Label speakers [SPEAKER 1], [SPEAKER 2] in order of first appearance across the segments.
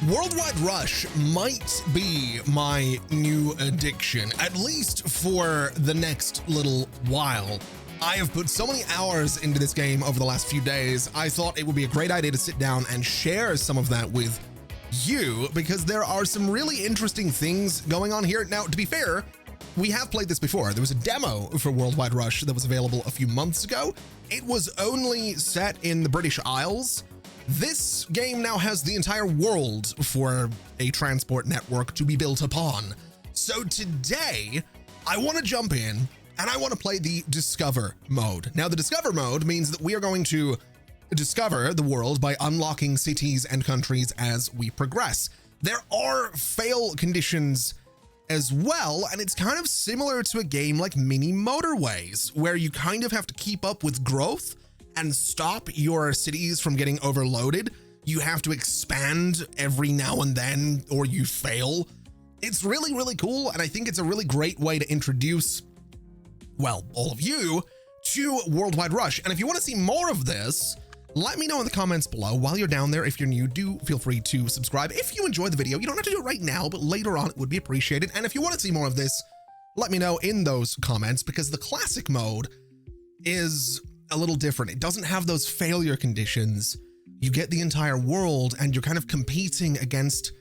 [SPEAKER 1] Worldwide Rush might be my new addiction, at least for the next little while. I have put so many hours into this game over the last few days, I thought it would be a great idea to sit down and share some of that with you, because there are some really interesting things going on here. Now, to be fair, we have played this before. There was a demo for Worldwide Rush that was available a few months ago. It was only set in the British Isles. This game now has the entire world for a transport network to be built upon. So today, I want to jump in and I want to play the Discover mode. Now, the Discover mode means that we are going to discover the world by unlocking cities and countries as we progress. There are fail conditions as well, and it's kind of similar to a game like Mini Motorways, where you kind of have to keep up with growth and stop your cities from getting overloaded. You have to expand every now and then or you fail. It's really, really cool, and I think it's a really great way to introduce, well, all of you to Worldwide Rush. And if you want to see more of this, let me know in the comments below. While you're down there, if you're new, do feel free to subscribe. If you enjoyed the video, you don't have to do it right now, but later on it would be appreciated. And if you want to see more of this, let me know in those comments, because the classic mode is a little different. It doesn't have those failure conditions. You get the entire world and you're kind of competing against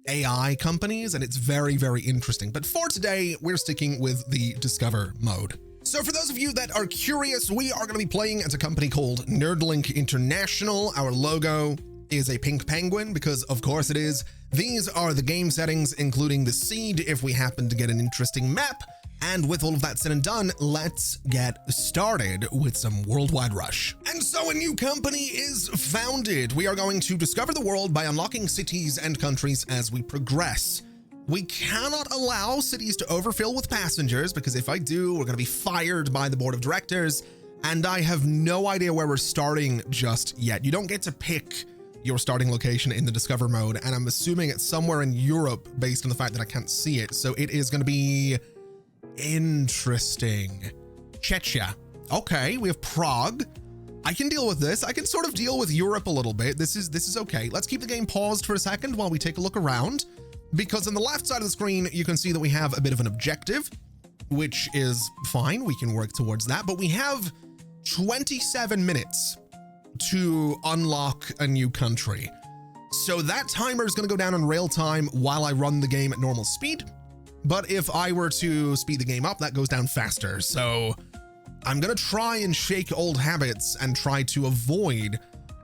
[SPEAKER 1] AI companies, and it's very, very interesting. But for today, we're sticking with the Discover mode. So for those of you that are curious, we are going to be playing as a company called NerdLink International. Our logo is a pink penguin because of course it is. These are the game settings, including the seed if we happen to get an interesting map. And with all of that said and done, let's get started with some Worldwide Rush. And so a new company is founded. We are going to discover the world by unlocking cities and countries as we progress. We cannot allow cities to overfill with passengers, because if I do, we're going to be fired by the board of directors, and I have no idea where we're starting just yet. You don't get to pick your starting location in the Discover mode, and I'm assuming it's somewhere in Europe based on the fact that I can't see it. So it is going to be interesting. Czechia. Okay, we have Prague. I can deal with this. I can sort of deal with Europe a little bit. This is okay. Let's keep the game paused for a second while we take a look around, because on the left side of the screen, you can see that we have a bit of an objective, which is fine. We can work towards that, but we have 27 minutes to unlock a new country. So that timer is going to go down in real time while I run the game at normal speed. But if I were to speed the game up, that goes down faster. So I'm going to try and shake old habits and try to avoid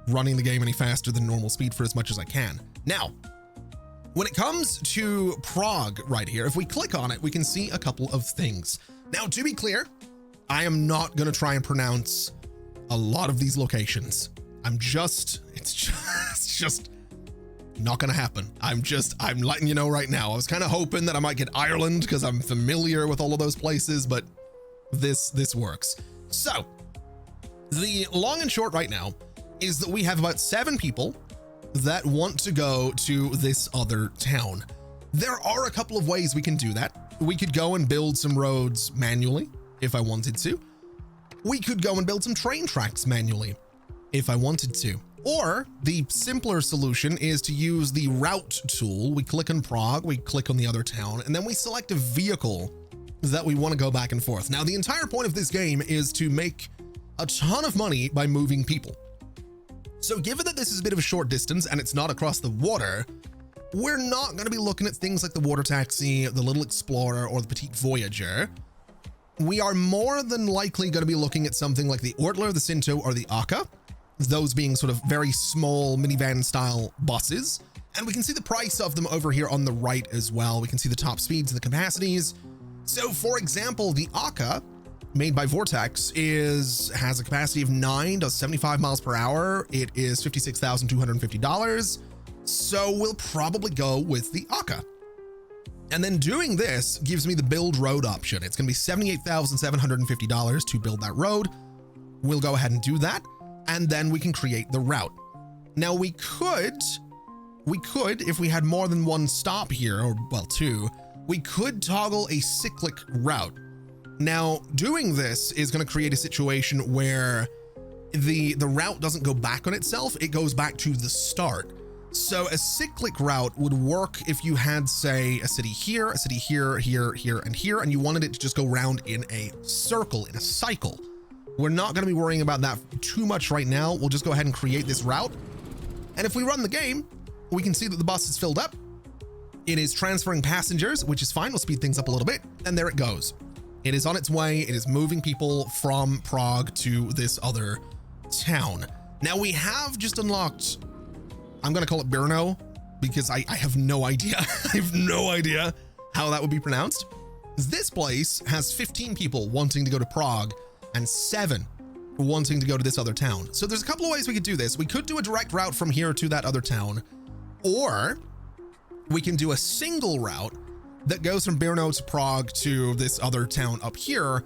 [SPEAKER 1] running the game any faster than normal speed for as much as I can. Now, when it comes to Prague right here, if we click on it, we can see a couple of things. Now, to be clear, I am not going to try and pronounce a lot of these locations. It's just not going to happen. I'm letting you know right now. I was kind of hoping that I might get Ireland because I'm familiar with all of those places, but this works. So the long and short right now is that we have about 7 people that want to go to this other town. There are a couple of ways we can do that. We could go and build some roads manually if I wanted to. We could go and build some train tracks manually if I wanted to. Or the simpler solution is to use the route tool. We click on Prague, we click on the other town, and then we select a vehicle that we want to go back and forth. Now, the entire point of this game is to make a ton of money by moving people. So given that this is a bit of a short distance and it's not across the water, we're not going to be looking at things like the water taxi, the little explorer, or the petite voyager. We are more than likely going to be looking at something like the Ortler, the Cinto, or the Aka, those being sort of very small minivan style buses. And we can see the price of them over here on the right as well. We can see the top speeds and the capacities. So for example, the Aka, made by Vortex, has a capacity of 9, does 75 miles per hour. It is $56,250. So we'll probably go with the Aka. And then doing this gives me the build road option. It's going to be $78,750 to build that road. We'll go ahead and do that. And then we can create the route. Now we could, if we had more than one stop here, or well, 2, we could toggle a cyclic route. Now, doing this is going to create a situation where the route doesn't go back on itself, it goes back to the start. So a cyclic route would work if you had, say, a city here, here, here, and here, and you wanted it to just go round in a circle, in a cycle. We're not going to be worrying about that too much right now. We'll just go ahead and create this route. And if we run the game, we can see that the bus is filled up. It is transferring passengers, which is fine. We'll speed things up a little bit. And there it goes. It is on its way. It is moving people from Prague to this other town. Now we have just unlocked, I'm going to call it Brno, because I have no idea. I have no idea how that would be pronounced. This place has 15 people wanting to go to Prague and 7 wanting to go to this other town. So there's a couple of ways we could do this. We could do a direct route from here to that other town, or we can do a single route that goes from Brno to Prague to this other town up here.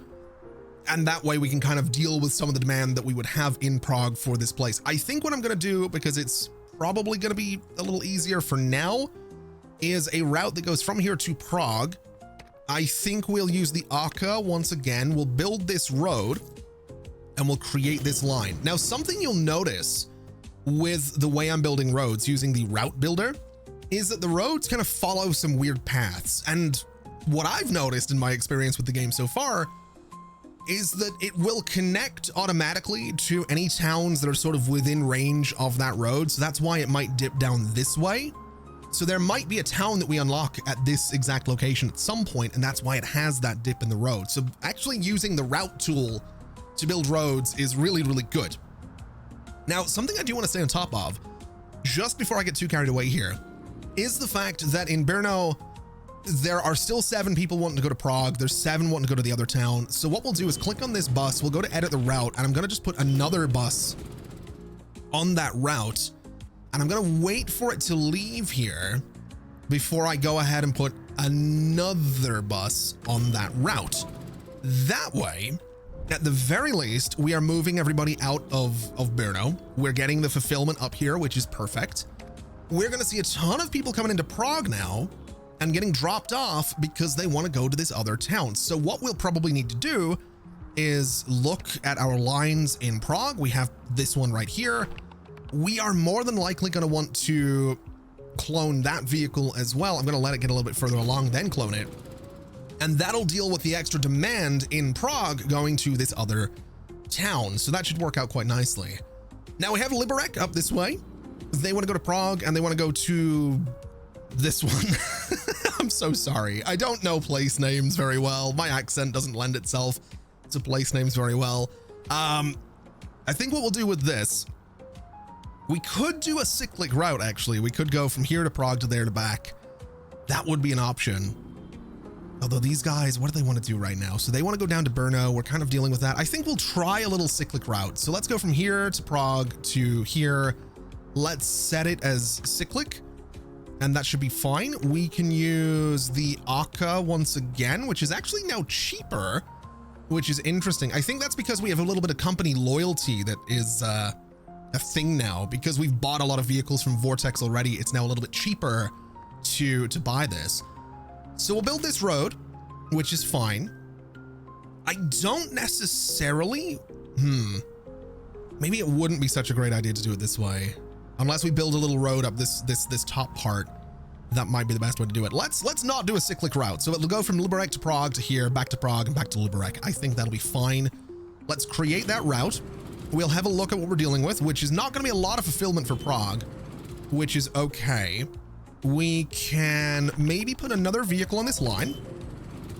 [SPEAKER 1] And that way we can kind of deal with some of the demand that we would have in Prague for this place. I think what I'm going to do, because it's probably going to be a little easier for now, is a route that goes from here to Prague. I think we'll use the Aka once again. We'll build this road and we'll create this line. Now, something you'll notice with the way I'm building roads using the route builder is that the roads kind of follow some weird paths. And what I've noticed in my experience with the game so far is that it will connect automatically to any towns that are sort of within range of that road. So that's why it might dip down this way. So there might be a town that we unlock at this exact location at some point, and that's why it has that dip in the road. So actually using the route tool to build roads is really, really good. Now, something I do want to stay on top of, just before I get too carried away here, is the fact that in Brno, there are still 7 people wanting to go to Prague. There's 7 wanting to go to the other town. So what we'll do is click on this bus. We'll go to edit the route, and I'm going to just put another bus on that route. And I'm going to wait for it to leave here before I go ahead and put another bus on that route. That way, at the very least, we are moving everybody out of Brno. We're getting the fulfillment up here, which is perfect. We're going to see a ton of people coming into Prague now and getting dropped off because they want to go to this other town. So what we'll probably need to do is look at our lines in Prague. We have this one right here. We are more than likely going to want to clone that vehicle as well. I'm going to let it get a little bit further along, then clone it. And that'll deal with the extra demand in Prague going to this other town. So that should work out quite nicely. Now we have Liberec up this way. They want to go to Prague and they want to go to this one. I'm so sorry. I don't know place names very well. My accent doesn't lend itself to place names very well. I think what we'll do with this, we could do a cyclic route, actually. We could go from here to Prague to there to back. That would be an option. Although these guys, what do they want to do right now? So they want to go down to Brno. We're kind of dealing with that. I think we'll try a little cyclic route. So let's go from here to Prague to here. Let's set it as cyclic, and that should be fine. We can use the Aka once again, which is actually now cheaper, which is interesting. I think that's because we have a little bit of company loyalty that is a thing now, because we've bought a lot of vehicles from Vortex already. It's now a little bit cheaper to buy this. So we'll build this road, which is fine. I don't necessarily, maybe it wouldn't be such a great idea to do it this way. Unless we build a little road up this top part, that might be the best way to do it. Let's not do a cyclic route. So it'll go from Liberec to Prague to here, back to Prague, and back to Liberec. I think that'll be fine. Let's create that route. We'll have a look at what we're dealing with, which is not going to be a lot of fulfillment for Prague, which is okay. We can maybe put another vehicle on this line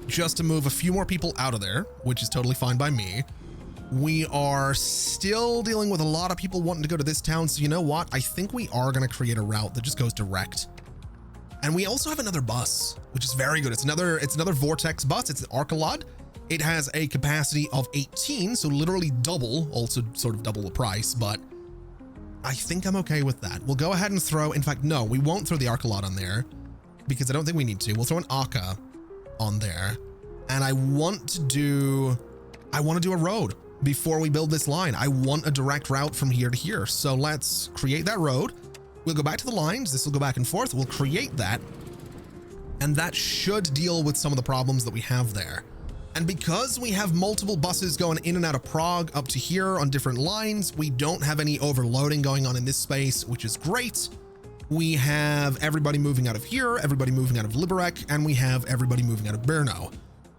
[SPEAKER 1] just to move a few more people out of there, which is totally fine by me. We are still dealing with a lot of people wanting to go to this town. So you know what? I think we are going to create a route that just goes direct. And we also have another bus, which is very good. It's another Vortex bus. It's an Arcalod. It has a capacity of 18, so literally double, also sort of double the price, but I think I'm okay with that. We'll go ahead and throw, in fact, no, we won't throw the Arcalod on there because I don't think we need to. We'll throw an Aka on there. And I want to do a road before we build this line. I want a direct route from here to here. So let's create that road. We'll go back to the lines. This will go back and forth. We'll create that. And that should deal with some of the problems that we have there. And because we have multiple buses going in and out of Prague up to here on different lines, we don't have any overloading going on in this space, which is great. We have everybody moving out of here, everybody moving out of Liberec, and we have everybody moving out of Brno.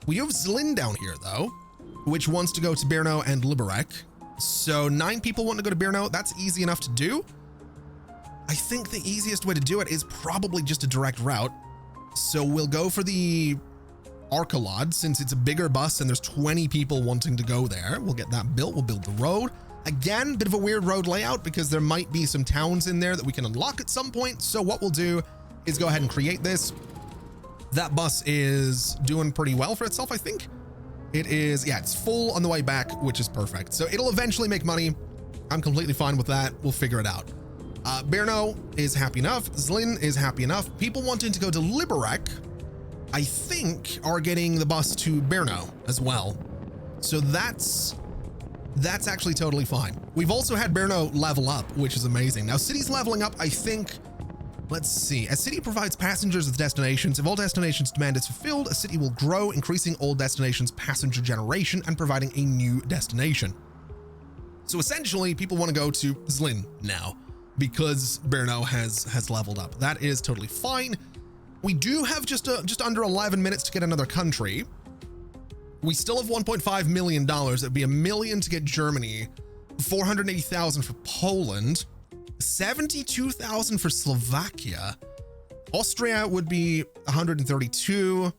[SPEAKER 1] We have Zlin down here, though, which wants to go to Brno and Liberec. So 9 people want to go to Brno. That's easy enough to do. I think the easiest way to do it is probably just a direct route. So we'll go for the Arcalod, since it's a bigger bus and there's 20 people wanting to go there. We'll get that built. We'll build the road. Again, bit of a weird road layout because there might be some towns in there that we can unlock at some point. So what we'll do is go ahead and create this. That bus is doing pretty well for itself, I think. It is, yeah, it's full on the way back, which is perfect. So it'll eventually make money. I'm completely fine with that. We'll figure it out. Brno is happy enough. Zlin is happy enough. People wanting to go to Liberec, I think, are getting the bus to Brno as well. So that's actually totally fine. We've also had Brno level up, which is amazing. Now, city's leveling up, I think. Let's see. A city provides passengers with destinations. If all destinations' demand is fulfilled, a city will grow, increasing all destinations' passenger generation and providing a new destination. So essentially, people want to go to Zlin now because Brno has leveled up. That is totally fine. We do have just under 11 minutes to get another country. We still have $1.5 million. It'd be $1 million to get Germany, 480,000 for Poland, 72,000 for Slovakia. Austria would be 132.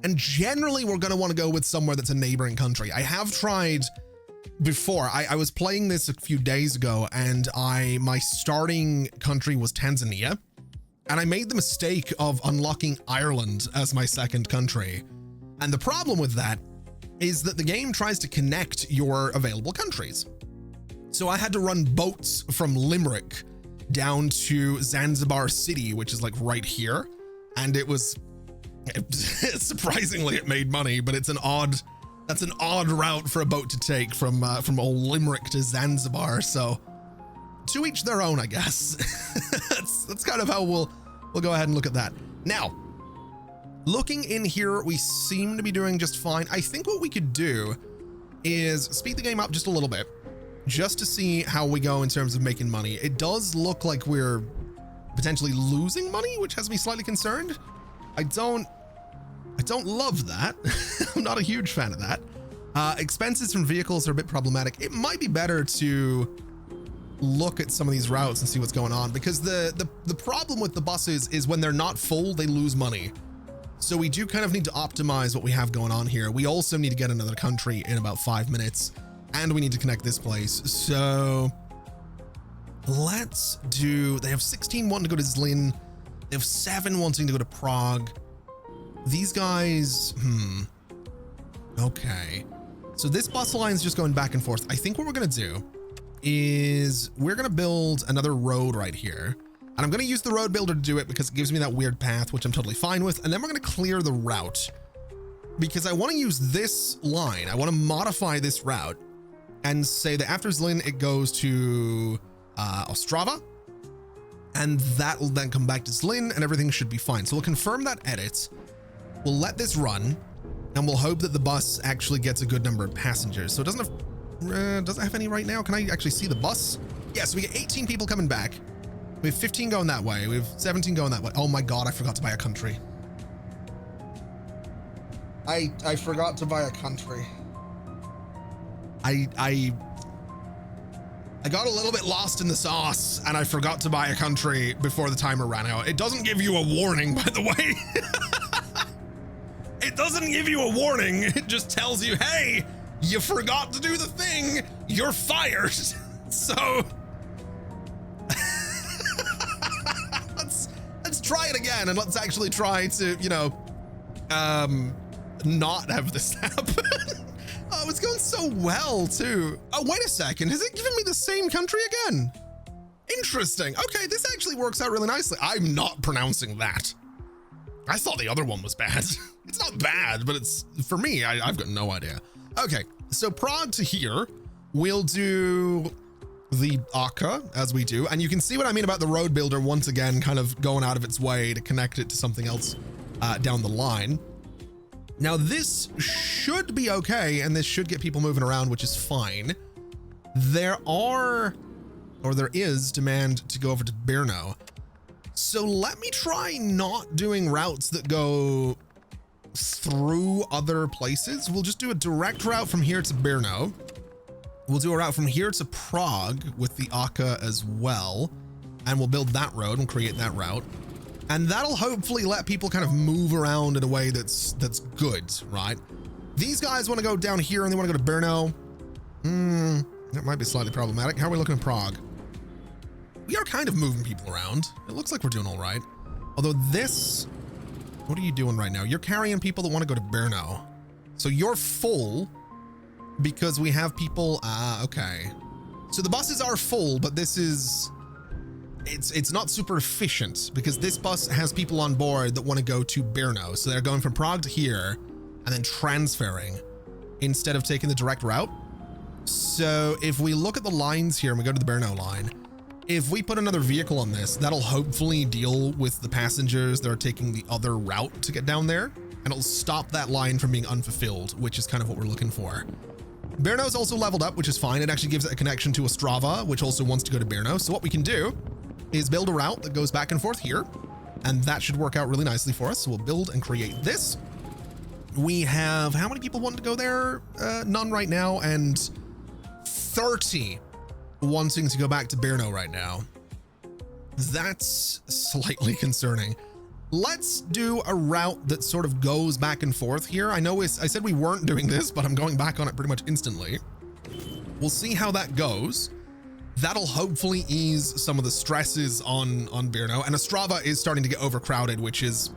[SPEAKER 1] And generally, we're going to want to go with somewhere that's a neighboring country. I have tried before. I was playing this a few days ago, and my starting country was Tanzania. And I made the mistake of unlocking Ireland as my second country. And the problem with that is that the game tries to connect your available countries. So I had to run boats from Limerick down to Zanzibar City, which is like right here. And surprisingly, it made money, but that's an odd route for a boat to take from old Limerick to Zanzibar. So to each their own, I guess. that's kind of how we'll go ahead and look at that. Now, looking in here, we seem to be doing just fine. I think what we could do is speed the game up just a little bit, just to see how we go in terms of making money. It does look like we're potentially losing money, which has me slightly concerned. I don't love that. I'm not a huge fan of that. Expenses from vehicles are a bit problematic. It might be better to look at some of these routes and see what's going on, because the problem with the buses is when they're not full, they lose money. So we do kind of need to optimize what we have going on here. We also need to get another country in about 5 minutes, and we need to connect this place. So let's do, they have 16 wanting to go to Zlin. They have 7 wanting to go to Prague. These guys, okay. So this bus line is just going back and forth. I think what we're going to do is we're going to build another road right here. And I'm going to use the road builder to do it because it gives me that weird path, which I'm totally fine with. And then we're going to clear the route because I want to use this line. I want to modify this route and say that after Zlin, it goes to Ostrava. And that will then come back to Zlin and everything should be fine. So we'll confirm that edit. We'll let this run and we'll hope that the bus actually gets a good number of passengers. So it doesn't have any right now. Can I actually see the bus? Yeah, so we get 18 people coming back. We have 15 going that way. We have 17 going that way. Oh my God, I forgot to buy a country. I forgot to buy a country. I got a little bit lost in the sauce and I forgot to buy a country before the timer ran out. It doesn't give you a warning, by the way. It doesn't give you a warning. It just tells you, hey, you forgot to do the thing. You're fired. So let's try it again. And let's actually try to, not have this happen. Oh, it's going so well too. Oh, wait a second. Has it given me the same country again? Interesting. Okay, this actually works out really nicely. I'm not pronouncing that. I thought the other one was bad. It's not bad, but it's, for me, I've got no idea. Okay, so Prague to here, we'll do the Akka as we do. And you can see what I mean about the road builder once again, kind of going out of its way to connect it to something else down the line. Now this should be okay, and this should get people moving around, which is fine. There is demand to go over to Brno. So let me try not doing routes that go through other places. We'll just do a direct route from here to Brno. We'll do a route from here to Prague with the Aka as well. And we'll build that road and create that route. And that'll hopefully let people kind of move around in a way that's good, right? These guys want to go down here and they want to go to Brno. That might be slightly problematic. How are we looking in Prague? We are kind of moving people around. It looks like we're doing all right. Although this, what are you doing right now? You're carrying people that want to go to Brno. So you're full because we have people, okay. So the buses are full, but this is, it's not super efficient because this bus has people on board that want to go to Brno. So they're going from Prague to here and then transferring instead of taking the direct route. So if we look at the lines here and we go to the Brno line, if we put another vehicle on this, that'll hopefully deal with the passengers that are taking the other route to get down there, and it'll stop that line from being unfulfilled, which is kind of what we're looking for. Brno is also leveled up, which is fine. It actually gives it a connection to Ostrava, which also wants to go to Brno. So what we can do is build a route that goes back and forth here, and that should work out really nicely for us. So we'll build and create this. We have, how many people want to go there? None right now, and 30 wanting to go back to Brno right now. That's slightly concerning. Let's do a route that sort of goes back and forth here. I know I said we weren't doing this, but I'm going back on it pretty much instantly. We'll see how that goes. That'll hopefully ease some of the stresses on Brno, and Ostrava is starting to get overcrowded, which is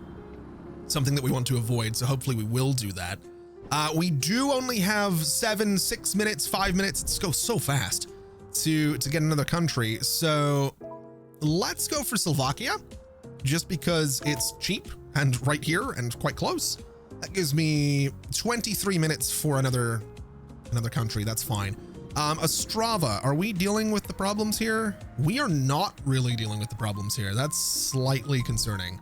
[SPEAKER 1] something that we want to avoid. So hopefully we will do that. We do only have 6 minutes, 5 minutes. It's go so fast to get another country. So let's go for Slovakia just because it's cheap and right here and quite close. That gives me 23 minutes for another country. That's fine. Ostrava, are we dealing with the problems here? We are not really dealing with the problems here. That's slightly concerning.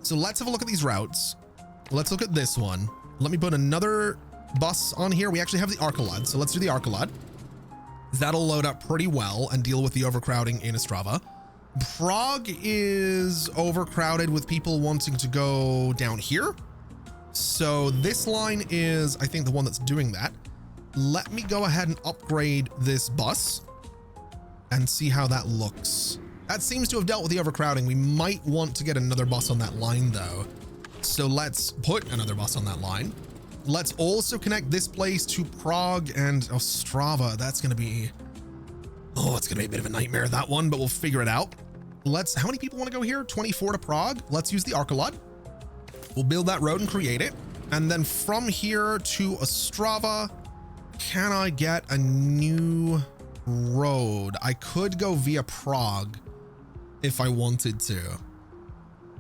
[SPEAKER 1] So let's have a look at these routes. Let's look at this one. Let me put another bus on here. We actually have the Arkalad, so let's do the Arkalad. That'll load up pretty well and deal with the overcrowding in Ostrava. Prague is overcrowded with people wanting to go down here. So this line is, I think, the one that's doing that. Let me go ahead and upgrade this bus and see how that looks. That seems to have dealt with the overcrowding. We might want to get another bus on that line though. So let's put another bus on that line. Let's also connect this place to Prague and Ostrava. That's going to be, it's going to be a bit of a nightmare, that one, but we'll figure it out. How many people want to go here? 24 to Prague. Let's use the Arkalad. We'll build that road and create it. And then from here to Ostrava, can I get a new road? I could go via Prague if I wanted to,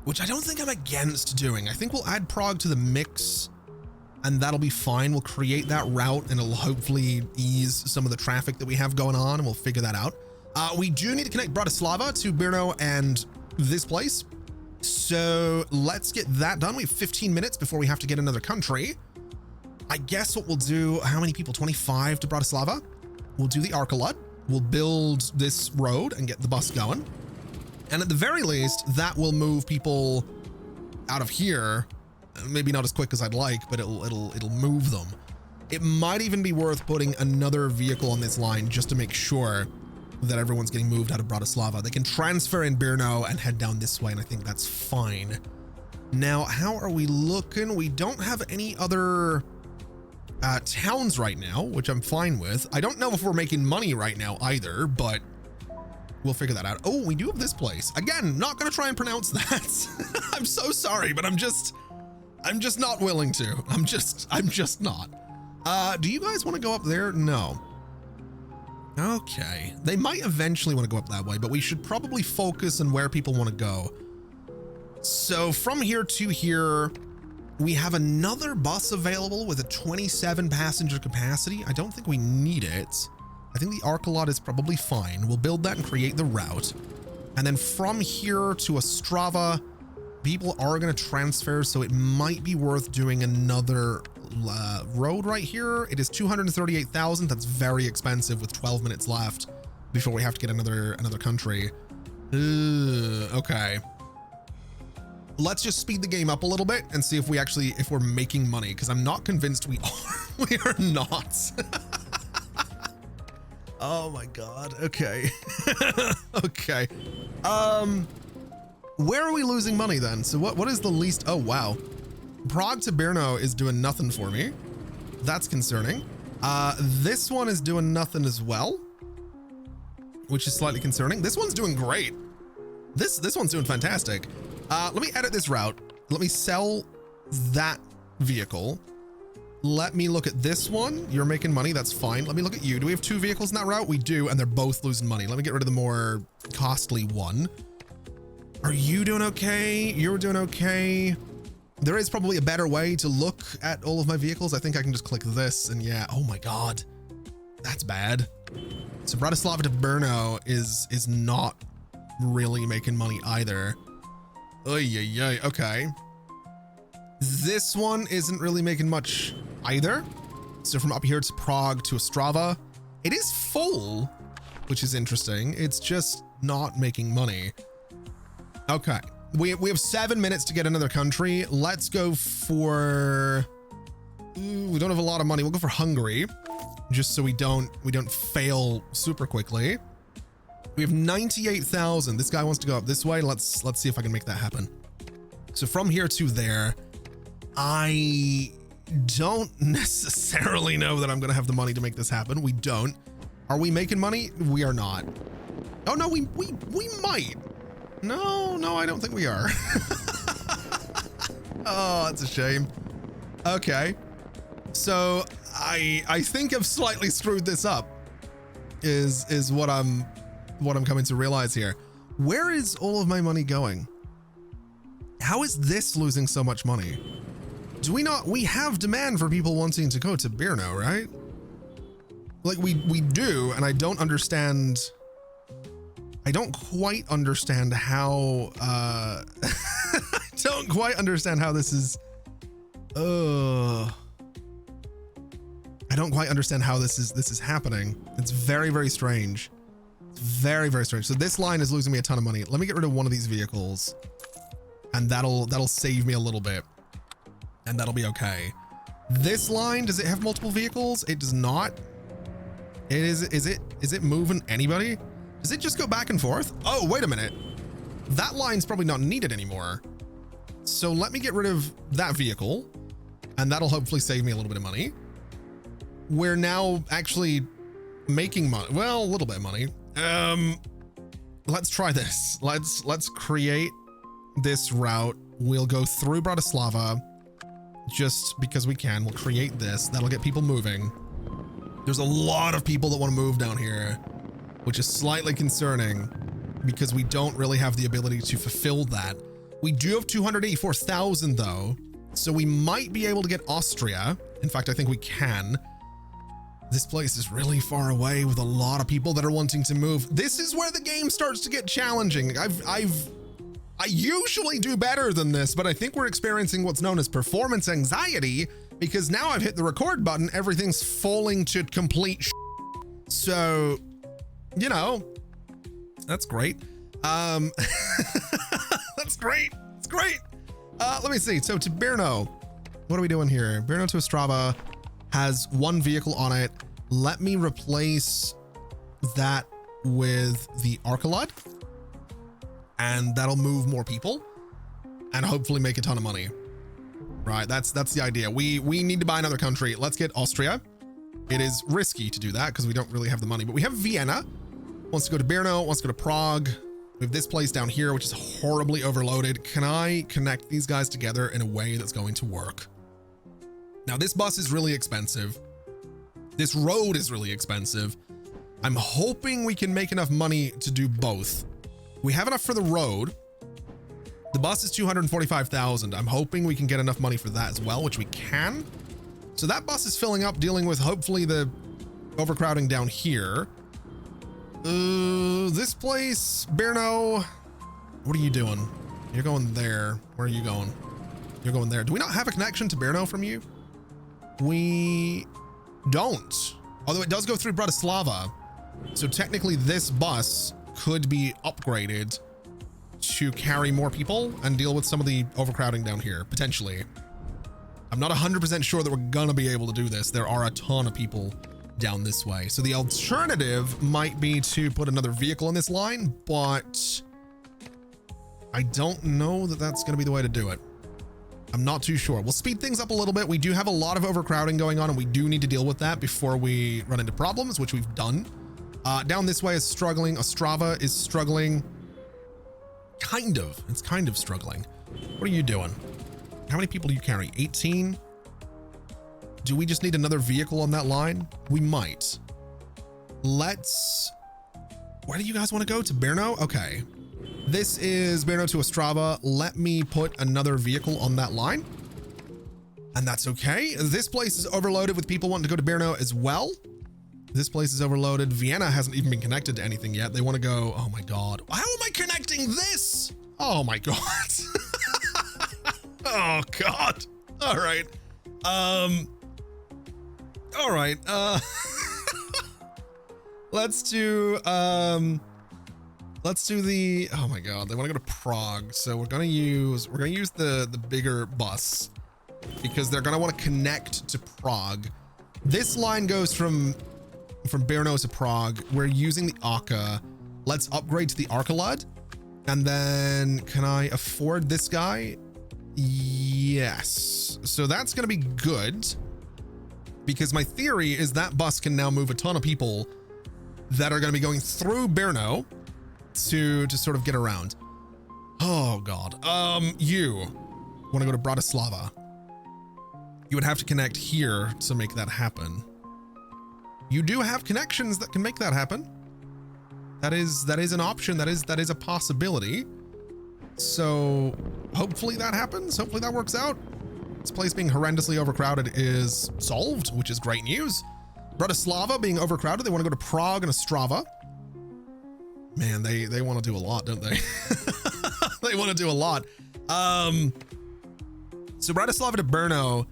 [SPEAKER 1] which I don't think I'm against doing. I think we'll add Prague to the mix and that'll be fine. We'll create that route and it'll hopefully ease some of the traffic that we have going on, and we'll figure that out. We do need to connect Bratislava to Brno and this place. So let's get that done. We have 15 minutes before we have to get another country. I guess what we'll do, how many people? 25 to Bratislava. We'll do the Arkalad. We'll build this road and get the bus going. And at the very least, that will move people out of here. Maybe not as quick as I'd like, but it'll move them. It might even be worth putting another vehicle on this line just to make sure that everyone's getting moved out of Bratislava. They can transfer in Brno and head down this way, and I think that's fine. Now, how are we looking? We don't have any other towns right now, which I'm fine with. I don't know if we're making money right now either, but we'll figure that out. Oh, we do have this place. Again, not going to try and pronounce that. I'm so sorry, but I'm just not willing to. I'm just not. Do you guys want to go up there? No. Okay. They might eventually want to go up that way, but we should probably focus on where people want to go. So from here to here, we have another bus available with a 27 passenger capacity. I don't think we need it. I think the Arkalad is probably fine. We'll build that and create the route. And then from here to Ostrava, people are going to transfer, so it might be worth doing another road right here. It is 238,000. That's very expensive with 12 minutes left before we have to get another country. Okay. let's just speed the game up a little bit and see if we're making money, because I'm not convinced we are. We are not. Oh my God. Okay. Okay. Where are we losing money then? So what is the least? Oh, wow. Prague to Brno is doing nothing for me. That's concerning. This one is doing nothing as well, which is slightly concerning. This one's doing great. This one's doing fantastic. Let me edit this route. Let me sell that vehicle. Let me look at this one. You're making money. That's fine. Let me look at you. Do we have 2 vehicles in that route? We do, and they're both losing money. Let me get rid of the more costly one. Are you doing okay? You're doing okay. There is probably a better way to look at all of my vehicles. I think I can just click this and yeah. Oh my God, that's bad. So Bratislava to Brno is not really making money either. Oy. Okay. This one isn't really making much either. So from up here to Prague to Ostrava, it is full, which is interesting. It's just not making money. Okay. We have 7 minutes to get another country. Let's go for, we don't have a lot of money. We'll go for Hungary, just so we don't fail super quickly. We have 98,000. This guy wants to go up this way. Let's see if I can make that happen. So from here to there, I don't necessarily know that I'm going to have the money to make this happen. We don't. Are we making money? We are not. Oh no, we might. No, I don't think we are. Oh, that's a shame. Okay. So I think I've slightly screwed this up is what I'm coming to realize here. Where is all of my money going? How is this losing so much money? Do we have demand for people wanting to go to Brno, right? Like we do, and I don't understand. I don't quite understand how, I don't quite understand how this is, I don't quite understand how this is happening. It's very, very strange. It's very, very strange. So this line is losing me a ton of money. Let me get rid of one of these vehicles and that'll save me a little bit and that'll be okay. This line, does it have multiple vehicles? It does not. Is it moving anybody? Does it just go back and forth? Oh, wait a minute. That line's probably not needed anymore. So let me get rid of that vehicle and that'll hopefully save me a little bit of money. We're now actually making money. Well, a little bit of money. Let's try this. Let's create this route. We'll go through Bratislava just because we can. We'll create this. That'll get people moving. There's a lot of people that want to move down here, which is slightly concerning because we don't really have the ability to fulfill that. We do have 284,000 though, so we might be able to get Austria. In fact, I think we can. This place is really far away with a lot of people that are wanting to move. This is where the game starts to get challenging. I usually do better than this, but I think we're experiencing what's known as performance anxiety because now I've hit the record button, everything's falling to complete So, you know, that's great. That's great. It's great. Let me see. So to Brno, what are we doing here? Brno to Ostrava has 1 vehicle on it. Let me replace that with the Arkalad and that'll move more people and hopefully make a ton of money. Right. That's the idea. We need to buy another country. Let's get Austria. It is risky to do that because we don't really have the money, but we have Vienna. Wants to go to Brno, wants to go to Prague. We have this place down here, which is horribly overloaded. Can I connect these guys together in a way that's going to work? Now, this bus is really expensive. This road is really expensive. I'm hoping we can make enough money to do both. We have enough for the road. The bus is 245,000. I'm hoping we can get enough money for that as well, which we can. So that bus is filling up, dealing with hopefully the overcrowding down here. This place, Brno, what are you doing? You're going there. Where are you going? You're going there. Do we not have a connection to Brno from you? We don't. Although it does go through Bratislava. So technically this bus could be upgraded to carry more people and deal with some of the overcrowding down here, potentially. I'm not 100% sure that we're gonna be able to do this. There are a ton of people down this way. So the alternative might be to put another vehicle in this line, but I don't know that that's gonna be the way to do it. I'm not too sure. We'll speed things up a little bit. We do have a lot of overcrowding going on, and we do need to deal with that before we run into problems, which we've done. Down this way is struggling. Ostrava is struggling. Kind of. It's kind of struggling. What are you doing? How many people do you carry? 18? Do we just need another vehicle on that line? We might. Let's... Where do you guys want to go? To Brno? Okay. This is Brno to Ostrava. Let me put another vehicle on that line. And that's okay. This place is overloaded with people wanting to go to Brno as well. This place is overloaded. Vienna hasn't even been connected to anything yet. They want to go, oh my God. How am I connecting this? Oh my God. Oh God. All right. All right. Let's do the, oh my God, they want to go to Prague. So we're going to use the bigger bus because they're going to want to connect to Prague. This line goes from Brno to Prague. We're using the Arca. Let's upgrade to the Arcalud. And then can I afford this guy? Yes. So that's going to be good because my theory is that bus can now move a ton of people that are going to be going through Brno to sort of get around. Oh God. You want to go to Bratislava. You would have to connect here to make that happen. You do have connections that can make that happen. That is an option. That is a possibility. So hopefully that happens. Hopefully that works out. This place being horrendously overcrowded is solved, which is great news. Bratislava being overcrowded. They want to go to Prague and Ostrava. Man, they want to do a lot, don't they? They want to do a lot. So Bratislava to Brno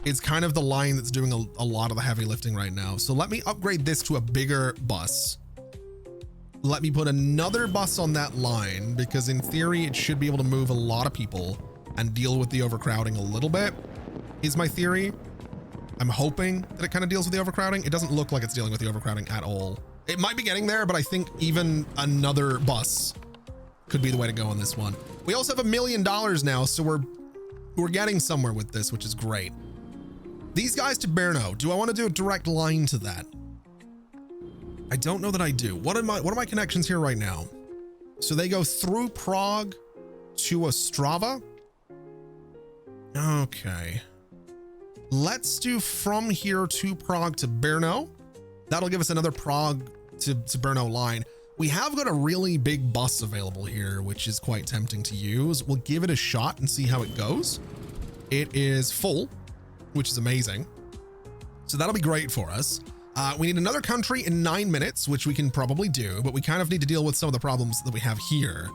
[SPEAKER 1] is kind of the line that's doing a lot of the heavy lifting right now. So let me upgrade this to a bigger bus. Let me put another bus on that line because in theory, it should be able to move a lot of people and deal with the overcrowding a little bit, is my theory. I'm hoping that it kind of deals with the overcrowding. It doesn't look like it's dealing with the overcrowding at all. It might be getting there, but I think even another bus could be the way to go on this one. We also have $1 million now, so we're getting somewhere with this, which is great. These guys to Brno, do I want to do a direct line to that? I don't know that I do. What are my connections here right now? So they go through Prague to Ostrava. Okay. Let's do from here to Prague to Brno. That'll give us another Prague to Brno line. We have got a really big bus available here, which is quite tempting to use. We'll give it a shot and see how it goes. It is full, which is amazing. So that'll be great for us. We need another country in 9 minutes, which we can probably do, but we kind of need to deal with some of the problems that we have here.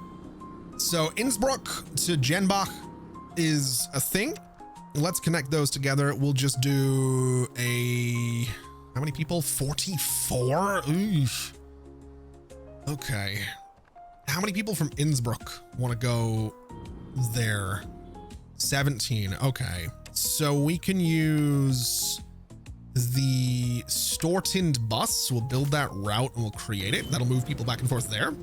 [SPEAKER 1] So Innsbruck to Jenbach is a thing. Let's connect those together. We'll just do a... How many people? 44? Oof. Okay. How many people from Innsbruck want to go there? 17. Okay. So we can use the Stortund bus. We'll build that route and we'll create it. That'll move people back and forth there.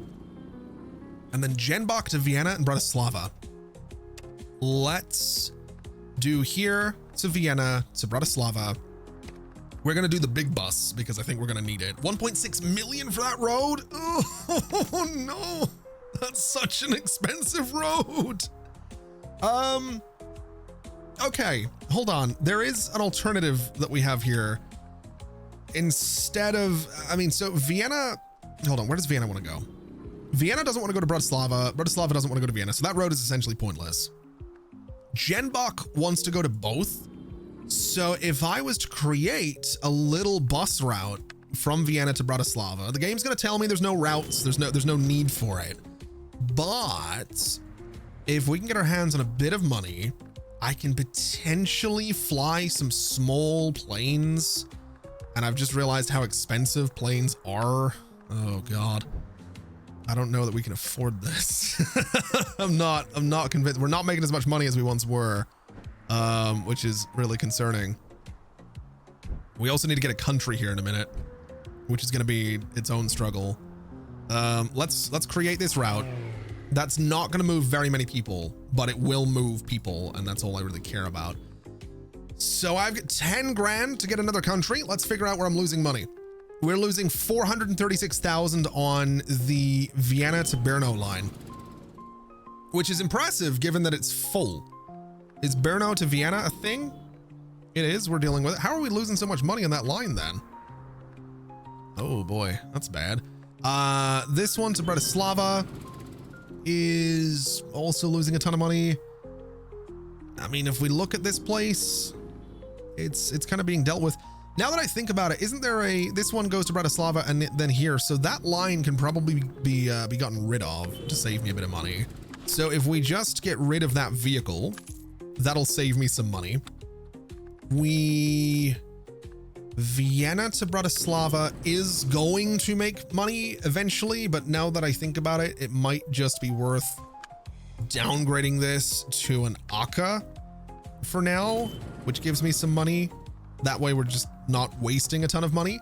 [SPEAKER 1] And then Jenbach to Vienna and Bratislava. Let's do here to Vienna to Bratislava. We're going to do the big bus because I think we're going to need it. 1.6 million for that road. Oh no, that's such an expensive road. Okay, hold on. There is an alternative that we have here. Instead of, I mean, so Vienna, hold on. Where does Vienna want to go? Vienna doesn't want to go to Bratislava. Bratislava doesn't want to go to Vienna. So that road is essentially pointless. Jenbach wants to go to both. So if I was to create a little bus route from Vienna to Bratislava, the game's going to tell me there's no routes. There's no need for it. But if we can get our hands on a bit of money, I can potentially fly some small planes. And I've just realized how expensive planes are. Oh God. I don't know that we can afford this. I'm not convinced. We're not making as much money as we once were, which is really concerning. We also need to get a country here in a minute, which is going to be its own struggle. Let's create this route. That's not going to move very many people, but it will move people, and that's all I really care about. So I've got 10 grand to get another country. Let's figure out where I'm losing money. We're losing 436,000 on the Vienna to Brno line, which is impressive given that it's full. Is Brno to Vienna a thing? It is. We're dealing with it. How are we losing so much money on that line then? Oh boy, that's bad. This one to Bratislava is also losing a ton of money. I mean, if we look at this place, it's kind of being dealt with. Now that I think about it, isn't there this one goes to Bratislava and then here, so that line can probably be gotten rid of to save me a bit of money. So if we just get rid of that vehicle, that'll save me some money. Vienna to Bratislava is going to make money eventually, but now that I think about it, it might just be worth downgrading this to an Aka for now, which gives me some money. That way we're just not wasting a ton of money.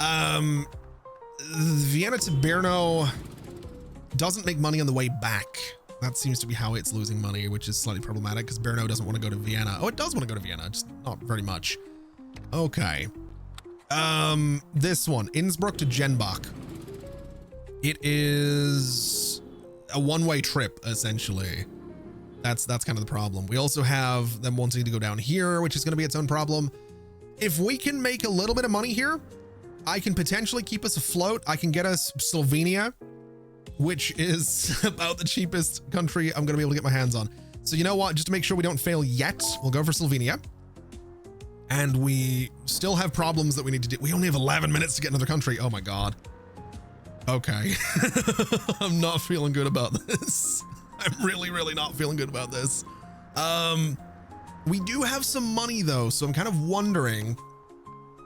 [SPEAKER 1] Vienna to Brno doesn't make money on the way back. That seems to be how it's losing money, which is slightly problematic because Brno doesn't want to go to Vienna. Oh, it does want to go to Vienna, just not very much. Okay. This one, Innsbruck to Jenbach. It is a one-way trip, essentially. That's kind of the problem. We also have them wanting to go down here, which is going to be its own problem. If we can make a little bit of money here, I can potentially keep us afloat. I can get us Slovenia, which is about the cheapest country I'm going to be able to get my hands on. So you know what? Just to make sure we don't fail yet, we'll go for Slovenia. And we still have problems that we need to do. We only have 11 minutes to get another country. Oh my God. Okay. I'm not feeling good about this. I'm really, really not feeling good about this. We do have some money though, so I'm kind of wondering,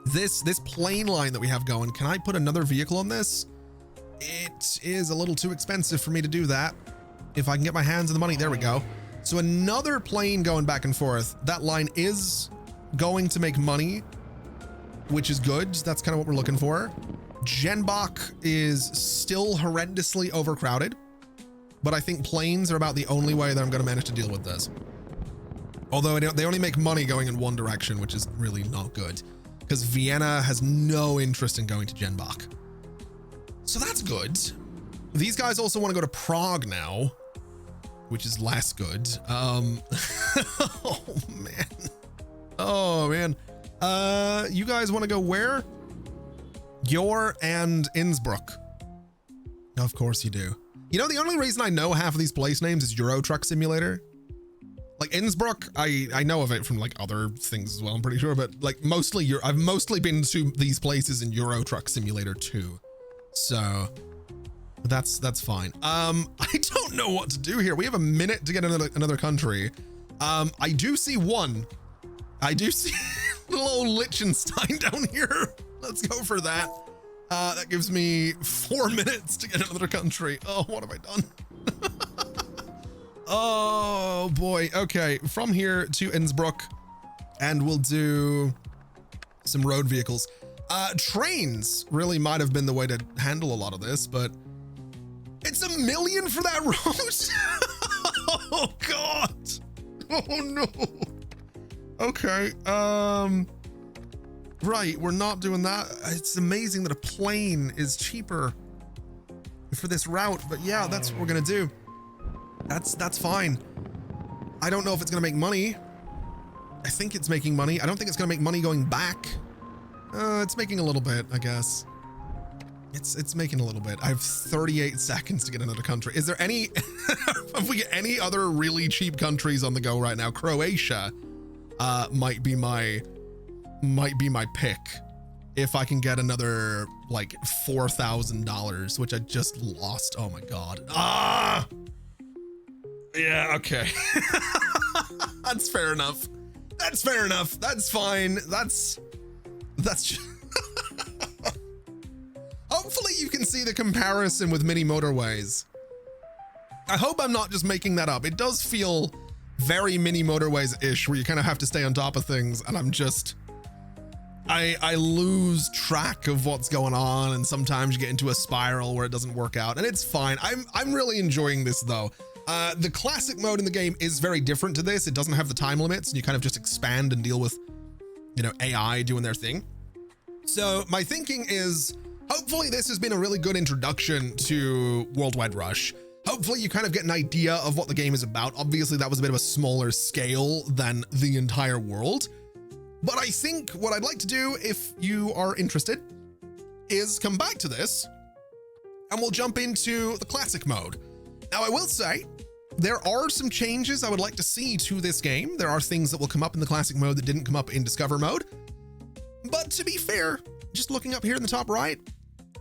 [SPEAKER 1] this plane line that we have going, can I put another vehicle on this? It is a little too expensive for me to do that. If I can get my hands on the money, there we go. So another plane going back and forth. That line is going to make money, which is good. That's kind of what we're looking for. Jenbach is still horrendously overcrowded, but I think planes are about the only way that I'm going to manage to deal with this. Although they only make money going in one direction, which is really not good because Vienna has no interest in going to Jenbach. So that's good. These guys also want to go to Prague now, which is less good. Oh man. Oh man. You guys want to go where? Győr and Innsbruck. Of course you do. You know, the only reason I know half of these place names is Euro Truck Simulator. Like Innsbruck, I know of it from like other things as well, I'm pretty sure, but like I've mostly been to these places in Euro Truck Simulator 2. So that's fine. I don't know what to do here. We have a minute to get another country. I do see one. I do see little old Liechtenstein down here. Let's go for that. That gives me 4 minutes to get another country. Oh, what have I done? Oh boy. Okay, from here to Innsbruck, and we'll do some road vehicles. Trains really might have been the way to handle a lot of this, but it's $1 million for that road. Oh God. Oh no. Okay. Right, we're not doing that. It's amazing that a plane is cheaper for this route, but yeah, that's what we're gonna do. That's fine. I don't know if it's gonna make money. I think it's making money. I don't think it's gonna make money going back. It's making a little bit, I guess. It's making a little bit. I have 38 seconds to get another country. Is there any, if we get any other really cheap countries on the go right now, Croatia might be my pick. If I can get another like $4,000, which I just lost. Oh my God. Ah! Yeah, okay. That's fair enough. That's fair enough. That's fine. That's just hopefully you can see the comparison with mini motorways. I hope I'm not just making that up. It does feel very mini motorways-ish, where you kind of have to stay on top of things, and I'm just... I lose track of what's going on, and sometimes you get into a spiral where it doesn't work out, and it's fine. I'm really enjoying this, though. The classic mode in the game is very different to this. It doesn't have the time limits, and you kind of just expand and deal with, you know, AI doing their thing. So my thinking is, hopefully this has been a really good introduction to Worldwide Rush. Hopefully you kind of get an idea of what the game is about. Obviously that was a bit of a smaller scale than the entire world. But I think what I'd like to do, if you are interested, is come back to this and we'll jump into the classic mode. Now I will say, there are some changes I would like to see to this game. There are things that will come up in the classic mode that didn't come up in Discover mode. But to be fair, just looking up here in the top right,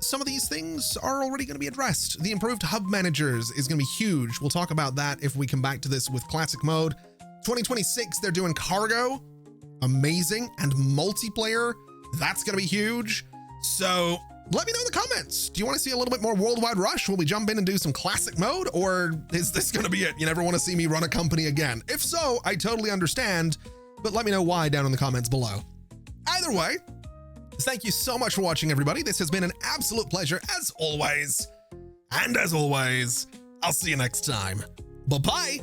[SPEAKER 1] some of these things are already going to be addressed. The improved hub managers is going to be huge. We'll talk about that if we come back to this with classic mode. 2026, they're doing cargo. Amazing. And multiplayer, that's going to be huge. So let me know in the comments. Do you want to see a little bit more Worldwide Rush? Will we jump in and do some classic mode? Or is this going to be it? You never want to see me run a company again? If so, I totally understand, but let me know why down in the comments below. Either way, thank you so much for watching, everybody. This has been an absolute pleasure as always. And as always, I'll see you next time. Bye-bye.